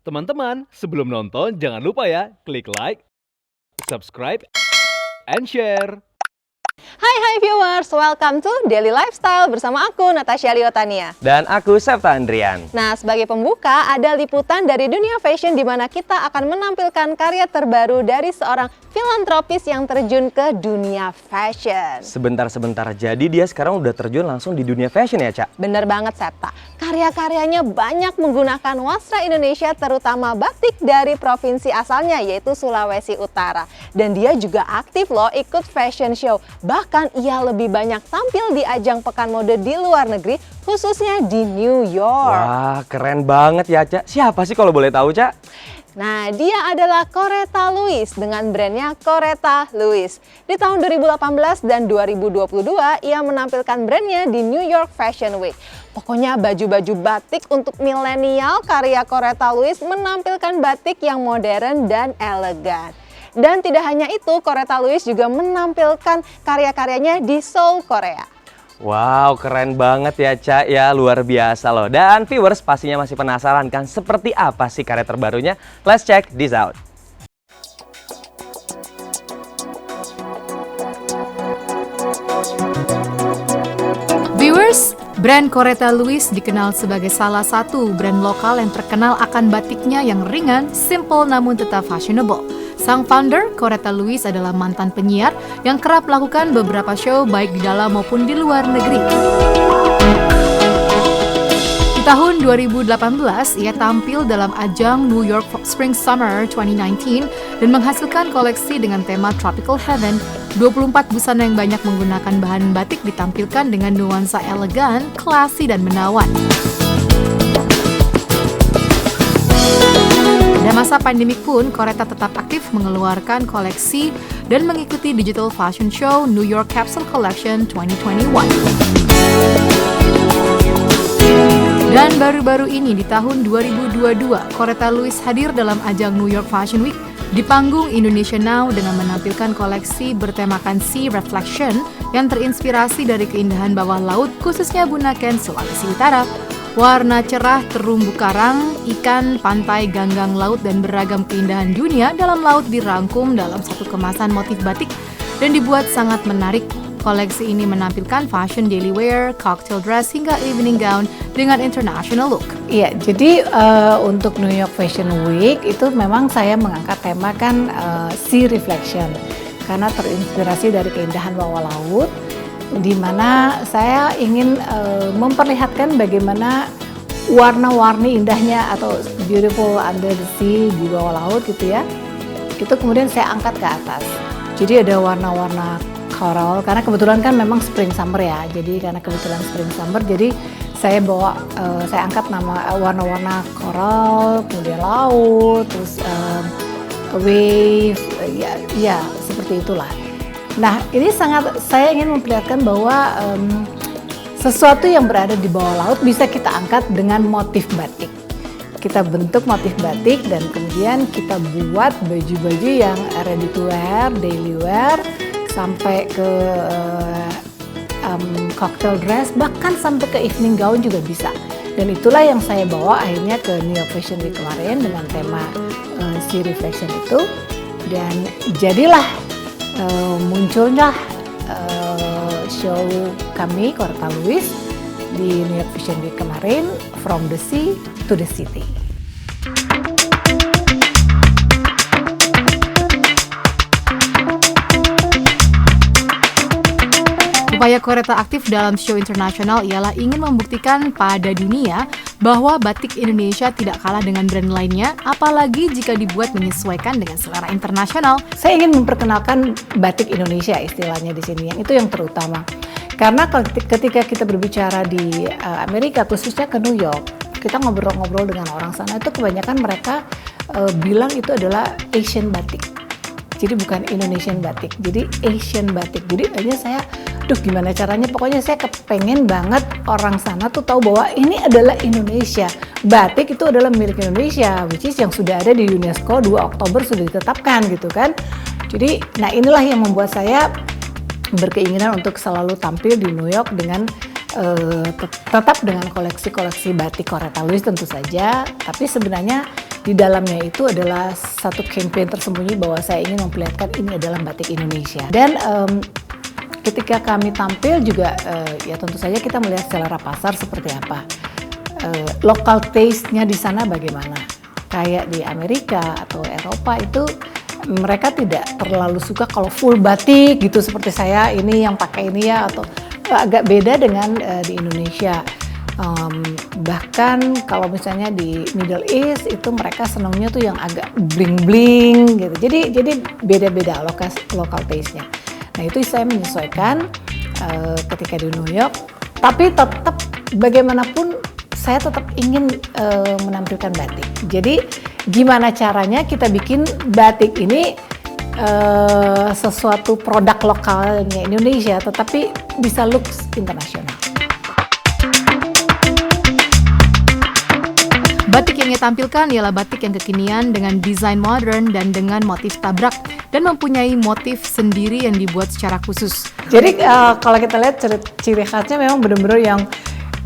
Teman-teman, sebelum nonton jangan lupa ya, klik like, subscribe, and share. Hai viewers, welcome to Daily Lifestyle bersama aku Natasha Liotania. Dan aku Septa Andrian. Nah, sebagai pembuka ada liputan dari dunia fashion di mana kita akan menampilkan karya terbaru dari seorang filantropis yang terjun ke dunia fashion. Sebentar, jadi dia sekarang udah terjun langsung di dunia fashion ya, Cak? Bener banget, Septa. Karya-karyanya banyak menggunakan wastra Indonesia, terutama batik dari provinsi asalnya yaitu Sulawesi Utara. Dan dia juga aktif loh ikut fashion show. Bahkan ia lebih banyak tampil di ajang pekan mode di luar negeri, khususnya di New York. Wah, keren banget ya, Cak. Siapa sih kalau boleh tahu, Cak? Nah, dia adalah Coretta Lewis dengan brandnya Coretta Lewis. Di tahun 2018 dan 2022, ia menampilkan brandnya di New York Fashion Week. Pokoknya baju-baju batik untuk milenial karya Coretta Lewis menampilkan batik yang modern dan elegan. Dan tidak hanya itu, Coretta Lewis juga menampilkan karya-karyanya di Seoul, Korea. Wow, keren banget ya, Cak. Ya, luar biasa loh. Dan viewers pastinya masih penasaran kan seperti apa sih karya terbarunya? Let's check this out. Viewers, brand Coretta Lewis dikenal sebagai salah satu brand lokal yang terkenal akan batiknya yang ringan, simple namun tetap fashionable. Sang founder, Coretta Lewis, adalah mantan penyiar yang kerap melakukan beberapa show baik di dalam maupun di luar negeri. Di tahun 2018, ia tampil dalam ajang New York Spring Summer 2019 dan menghasilkan koleksi dengan tema Tropical Heaven. 24 busana yang banyak menggunakan bahan batik ditampilkan dengan nuansa elegan, klasi, dan menawan. Pada masa pandemik pun, Coretta tetap aktif mengeluarkan koleksi dan mengikuti Digital Fashion Show New York Capsule Collection 2021. Dan baru-baru ini di tahun 2022, Coretta Lewis hadir dalam ajang New York Fashion Week di panggung Indonesia Now dengan menampilkan koleksi bertemakan Sea Reflection yang terinspirasi dari keindahan bawah laut, khususnya Bunaken, Sulawesi Utara. Warna cerah terumbu karang, ikan, pantai, ganggang laut, dan beragam keindahan dunia dalam laut dirangkum dalam satu kemasan motif batik dan dibuat sangat menarik. Koleksi ini menampilkan fashion daily wear, cocktail dress, hingga evening gown dengan international look. Iya, jadi untuk New York Fashion Week itu memang saya mengangkat tema kan Sea Reflection karena terinspirasi dari keindahan bawah laut, di mana saya ingin memperlihatkan bagaimana warna-warni indahnya atau beautiful under the sea di bawah laut gitu ya. Itu kemudian saya angkat ke atas. Jadi ada warna-warna coral karena kebetulan kan memang spring summer ya. Jadi karena kebetulan spring summer jadi saya bawa saya angkat nama warna-warna coral, kemudian laut, terus wave ya seperti itulah. Nah, ini saya ingin memperlihatkan bahwa sesuatu yang berada di bawah laut bisa kita angkat dengan motif batik. Kita bentuk motif batik dan kemudian kita buat baju-baju yang ready to wear, daily wear, sampai ke cocktail dress, bahkan sampai ke evening gown juga bisa. Dan itulah yang saya bawa akhirnya ke New York Fashion Week kemarin dengan tema Sea Reflection itu. Dan jadilah munculnya show kami Coretta Lewis di New York Fashion Week kemarin, From the Sea to the City. Upaya Coretta aktif dalam show internasional ialah ingin membuktikan pada dunia bahwa batik Indonesia tidak kalah dengan brand lainnya, apalagi jika dibuat menyesuaikan dengan selera internasional. Saya ingin memperkenalkan batik Indonesia istilahnya di sini, yang itu yang terutama. Karena ketika kita berbicara di Amerika, khususnya ke New York, kita ngobrol-ngobrol dengan orang sana itu kebanyakan mereka bilang itu adalah Asian batik. Jadi bukan Indonesian batik, jadi Asian batik. Jadi akhirnya saya, gimana caranya? Pokoknya saya kepengen banget orang sana tuh tahu bahwa ini adalah Indonesia. Batik itu adalah milik Indonesia, which is yang sudah ada di UNESCO 2 Oktober sudah ditetapkan gitu kan. Jadi, nah inilah yang membuat saya berkeinginan untuk selalu tampil di New York dengan tetap dengan koleksi-koleksi batik Coretta Lewis tentu saja, tapi sebenarnya di dalamnya itu adalah satu campaign tersembunyi bahwa saya ingin memperlihatkan ini adalah batik Indonesia. Dan ketika kami tampil juga ya tentu saja kita melihat selera pasar seperti apa. Local taste-nya di sana bagaimana. Kayak di Amerika atau Eropa itu mereka tidak terlalu suka kalau full batik gitu seperti saya ini yang pakai ini ya, atau agak beda dengan di Indonesia. Bahkan kalau misalnya di Middle East itu mereka senangnya tuh yang agak bling-bling gitu. Jadi beda-beda local taste-nya. Nah itu saya menyesuaikan ketika di New York. Tapi tetap bagaimanapun saya tetap ingin menampilkan batik. Jadi gimana caranya kita bikin batik ini sesuatu produk lokalnya Indonesia tetapi bisa looks internasional. Batik yang ia tampilkan ialah batik yang kekinian dengan desain modern dan dengan motif tabrak dan mempunyai motif sendiri yang dibuat secara khusus. Jadi kalau kita lihat ciri khasnya memang benar-benar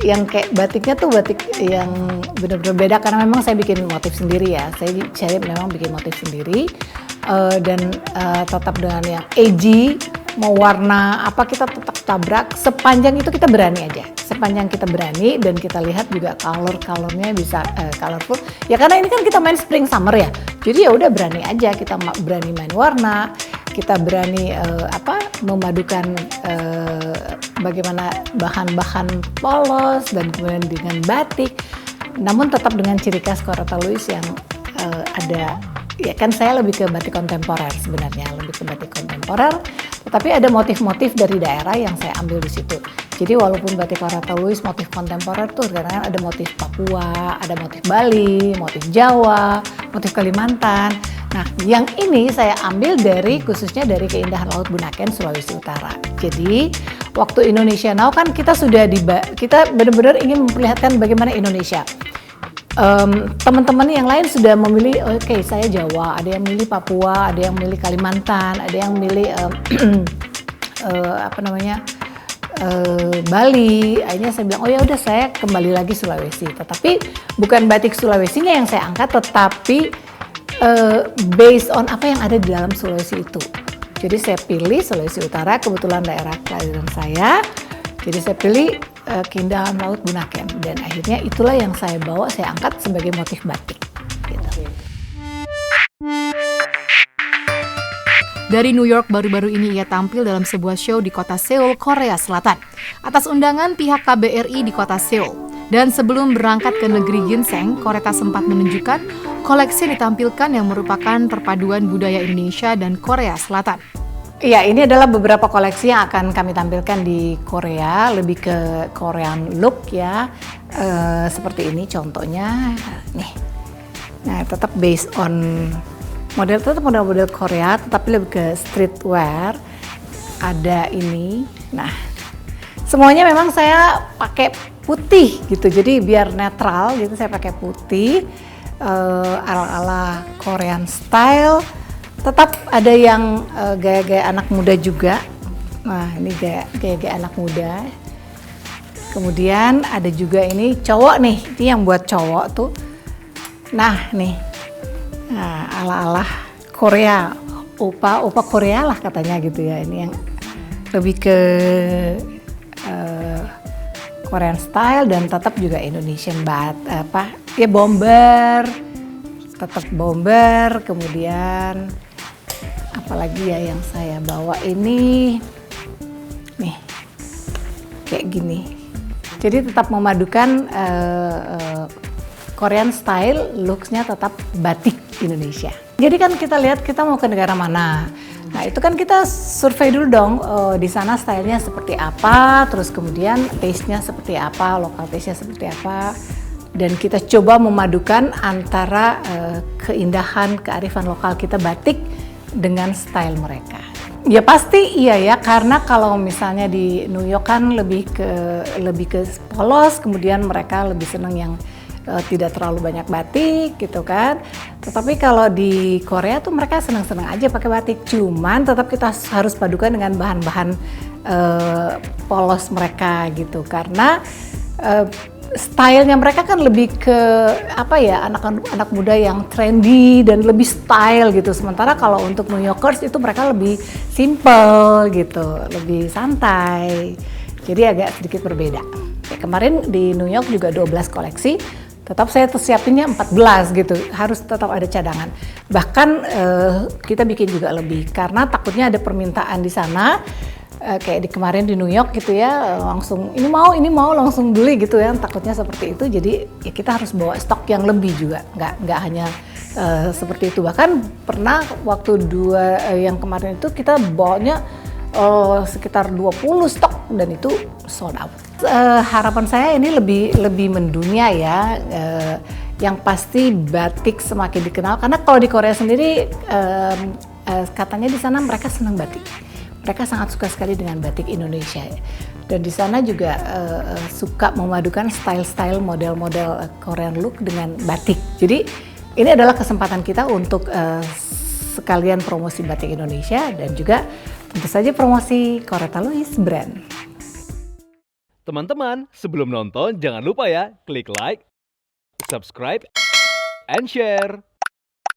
yang kayak batiknya tuh batik yang benar-benar beda karena memang saya bikin motif sendiri ya. Saya memang bikin motif sendiri dan tetap dengan yang edgy, mau warna apa kita tetap tabrak sepanjang itu kita berani aja. Sepanjang kita berani dan kita lihat juga colornya bisa colorful. Ya karena ini kan kita main spring summer ya. Jadi ya udah berani aja kita berani main warna, kita berani memadukan bagaimana bahan-bahan polos dan kemudian dengan batik. Namun tetap dengan ciri khas Coretta Louis yang ada. Ya kan saya lebih ke batik kontemporer sebenarnya, lebih ke batik kontemporer. Tetapi ada motif-motif dari daerah yang saya ambil di situ. Jadi walaupun batik Coretta Louis motif kontemporer tuh kadang-kadang ada motif Papua, ada motif Bali, motif Jawa, motif Kalimantan. Nah, yang ini saya ambil khususnya dari keindahan Laut Bunaken, Sulawesi Utara. Jadi waktu Indonesia Now kan kita kita benar-benar ingin memperlihatkan bagaimana Indonesia. Teman-teman yang lain sudah memilih, oke, saya Jawa, ada yang milih Papua, ada yang milih Kalimantan, ada yang milih Bali. Akhirnya saya bilang, oh ya udah saya kembali lagi Sulawesi. Tetapi bukan batik Sulawesinya yang saya angkat, tetapi based on apa yang ada di dalam Sulawesi itu. Jadi saya pilih Sulawesi Utara, kebetulan daerah kelahiran saya. Jadi saya pilih keindahan Laut Bunaken dan akhirnya itulah yang saya bawa, saya angkat sebagai motif batik. Gitu. Dari New York baru-baru ini ia tampil dalam sebuah show di kota Seoul, Korea Selatan atas undangan pihak KBRI di kota Seoul. Dan sebelum berangkat ke negeri ginseng, Coretta sempat menunjukkan koleksi yang ditampilkan yang merupakan perpaduan budaya Indonesia dan Korea Selatan. Iya, ini adalah beberapa koleksi yang akan kami tampilkan di Korea, lebih ke Korean look ya, seperti ini contohnya, nih. Nah, tetap based on model Korea, tetapi lebih ke streetwear. Ada ini, nah, semuanya memang saya pakai putih gitu, jadi biar netral gitu saya pakai putih, ala-ala Korean style. Tetap ada yang gaya-gaya anak muda juga. Nah, ini gaya-gaya anak muda. Kemudian ada juga ini cowok nih, ini yang buat cowok tuh. Nah, nih. Nah, ala-ala Korea, opa Korea lah katanya gitu ya. Ini yang lebih ke Korean style dan tetap juga Indonesian bomber. Tetap bomber, kemudian apalagi ya yang saya bawa ini nih kayak gini. Jadi tetap memadukan Korean style, looks-nya tetap batik Indonesia. Jadi kan kita lihat kita mau ke negara mana. Nah itu kan kita survei dulu dong di sana stylenya seperti apa, terus kemudian taste-nya seperti apa, lokal taste-nya seperti apa. Dan kita coba memadukan antara keindahan, kearifan lokal kita batik dengan style mereka. Ya pasti iya ya, karena kalau misalnya di New York kan lebih ke polos, kemudian mereka lebih senang yang tidak terlalu banyak batik gitu kan. Tetapi kalau di Korea tuh mereka senang-senang aja pakai batik, cuman tetap kita harus padukan dengan bahan-bahan polos mereka gitu, karena stylenya mereka kan lebih ke apa ya, anak muda yang trendy dan lebih style gitu. Sementara kalau untuk New Yorkers itu mereka lebih simple gitu, lebih santai. Jadi agak sedikit berbeda. Ya, kemarin di New York juga 12 koleksi, tetap saya siapinnya 14 gitu, harus tetap ada cadangan. Bahkan kita bikin juga lebih karena takutnya ada permintaan di sana. Kayak di kemarin di New York gitu ya, langsung ini mau langsung beli gitu ya, takutnya seperti itu. Jadi ya kita harus bawa stok yang lebih juga, nggak hanya seperti itu. Bahkan pernah waktu yang kemarin itu kita bawanya sekitar 20 stok dan itu sold out. Harapan saya ini lebih mendunia ya. Yang pasti batik semakin dikenal karena kalau di Korea sendiri katanya di sana mereka senang batik. Mereka sangat suka sekali dengan batik Indonesia dan di sana juga suka memadukan style-style model-model Korean look dengan batik. Jadi ini adalah kesempatan kita untuk sekalian promosi batik Indonesia dan juga tentu saja promosi Coretta Louis brand. Teman-teman, sebelum nonton jangan lupa ya klik like, subscribe, and share.